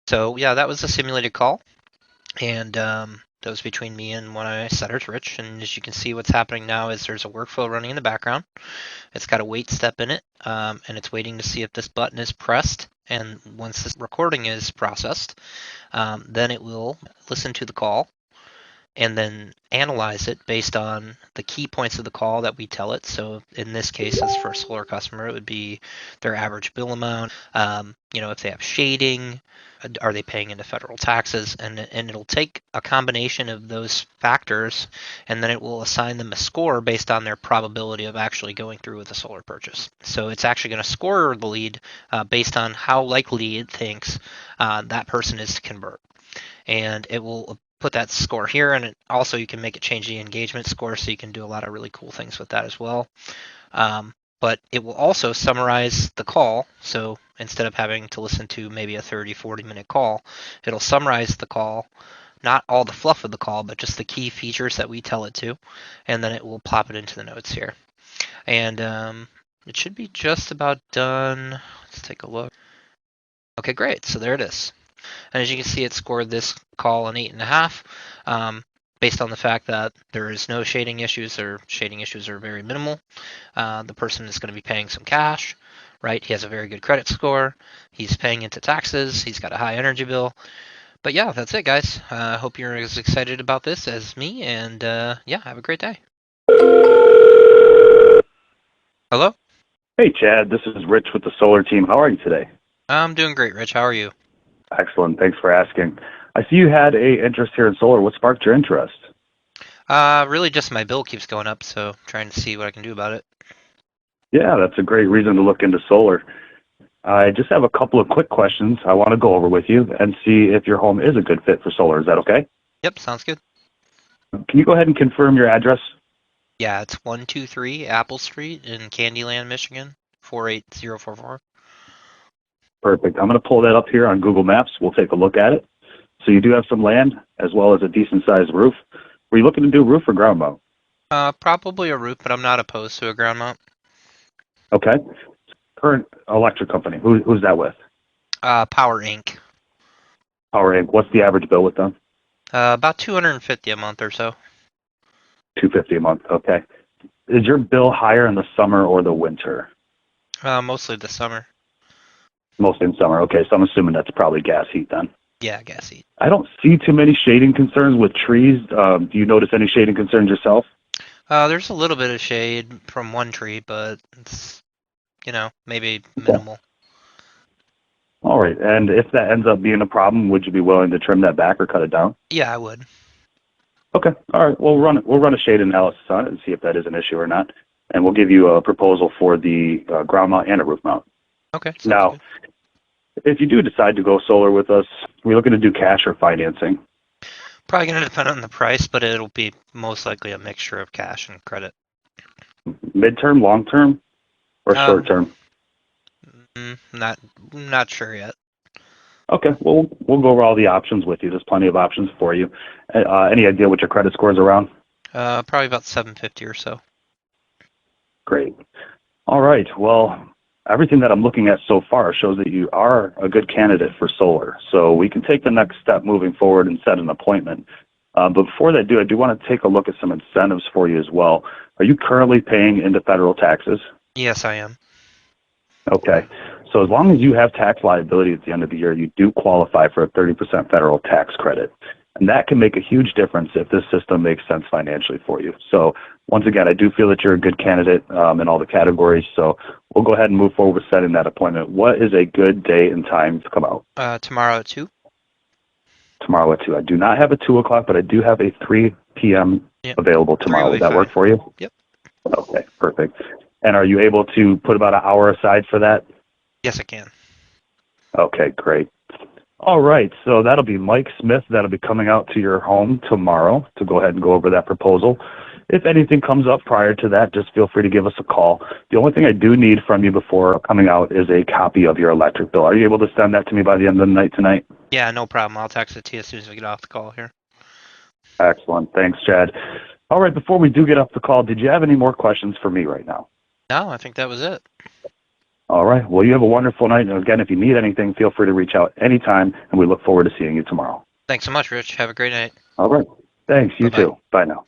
So yeah, that was a simulated call, and that was between me and one of my setters, Rich. And as you can see, what's happening now is there's a workflow running in the background. It's got a wait step in it, and it's waiting to see if this button is pressed. And once this recording is processed, then it will listen to the call and then analyze it based on the key points of the call that we tell it. So in this case, as for a solar customer, it would be their average bill amount. If they have shading, are they paying into federal taxes, and it'll take a combination of those factors, and then it will assign them a score based on their probability of actually going through with a solar purchase. So it's actually going to score the lead based on how likely it thinks that person is to convert, and it will put that score here, and also you can make it change the engagement score, so you can do a lot of really cool things with that as well. But it will also summarize the call, so instead of having to listen to maybe a 30-40 minute call, it'll summarize the call, not all the fluff of the call, but just the key features that we tell it to, and then it will plop it into the notes here. And it should be just about done. Let's take a look. Okay, great. So there it is. And as you can see, it scored this call an 8.5, based on the fact that there is no shading issues, or shading issues are very minimal. The person is going to be paying some cash, right? He has a very good credit score. He's paying into taxes. He's got a high energy bill. But yeah, that's it, guys. I hope you're as excited about this as me, and yeah, have a great day. Hello? Hey, Chad, this is Rich with the Solar Team. How are you today? I'm doing great, Rich. How are you? Excellent. Thanks for asking. I see you had a interest here in solar. What sparked your interest? Really just my bill keeps going up, so trying to see what I can do about it. Yeah, that's a great reason to look into solar. I just have a couple of quick questions I want to go over with you and see if your home is a good fit for solar. Is that okay? Yep, sounds good. Can you go ahead and confirm your address? Yeah, it's 123 Apple Street in Candyland, Michigan, 48044. Perfect. I'm going to pull that up here on Google Maps. We'll take a look at it. So you do have some land as well as a decent-sized roof. Were you looking to do roof or ground mount? Probably a roof, but I'm not opposed to a ground mount. Okay. Current electric company. Who's that with? Power Inc. Power Inc. What's the average bill with them? About 250 a month or so. $250 a month. Okay. Is your bill higher in the summer or the winter? Mostly the summer. Mostly in summer. Okay, so I'm assuming that's probably gas heat then. Yeah, gas heat. I don't see too many shading concerns with trees. Do you notice any shading concerns yourself? There's a little bit of shade from one tree, but it's, maybe Okay. minimal. All right. And if that ends up being a problem, would you be willing to trim that back or cut it down? Yeah, I would. Okay. All right. We'll run a shade analysis on it and see if that is an issue or not. And we'll give you a proposal for the ground mount and a roof mount. Okay, sounds Now, good. if you do decide to go solar with us, we're looking to do cash or financing. Probably going to depend on the price, but it'll be most likely a mixture of cash and credit. Midterm, long term, or short term? Not sure yet. Okay, well, we'll go over all the options with you. There's plenty of options for you. Any idea what your credit score is around? Probably about 750 or so. Great. All right. Well, everything that I'm looking at so far shows that you are a good candidate for solar. So we can take the next step moving forward and set an appointment. But before that, I do want to take a look at some incentives for you as well. Are you currently paying into federal taxes? Yes, I am. Okay. So as long as you have tax liability at the end of the year, you do qualify for a 30% federal tax credit. And that can make a huge difference if this system makes sense financially for you. So once again, I do feel that you're a good candidate in all the categories. So we'll go ahead and move forward with setting that appointment. What is a good day and time to come out? Tomorrow at 2? Tomorrow at 2. I do not have a 2 o'clock, but I do have a 3 p.m. Yep. available tomorrow. Would that work for you? Yep. Okay, perfect. And are you able to put about an hour aside for that? Yes, I can. Okay, great. All right, so that'll be Mike Smith. That'll be coming out to your home tomorrow to go ahead and go over that proposal. If anything comes up prior to that, just feel free to give us a call. The only thing I do need from you before coming out is a copy of your electric bill. Are you able to send that to me by the end of the night tonight? Yeah, no problem. I'll text it to you as soon as we get off the call here. Excellent. Thanks, Chad. All right, before we do get off the call, did you have any more questions for me right now? No, I think that was it. All right. Well, you have a wonderful night. And again, if you need anything, feel free to reach out anytime, and we look forward to seeing you tomorrow. Thanks so much, Rich. Have a great night. All right. Thanks. You Bye-bye. too. Bye now.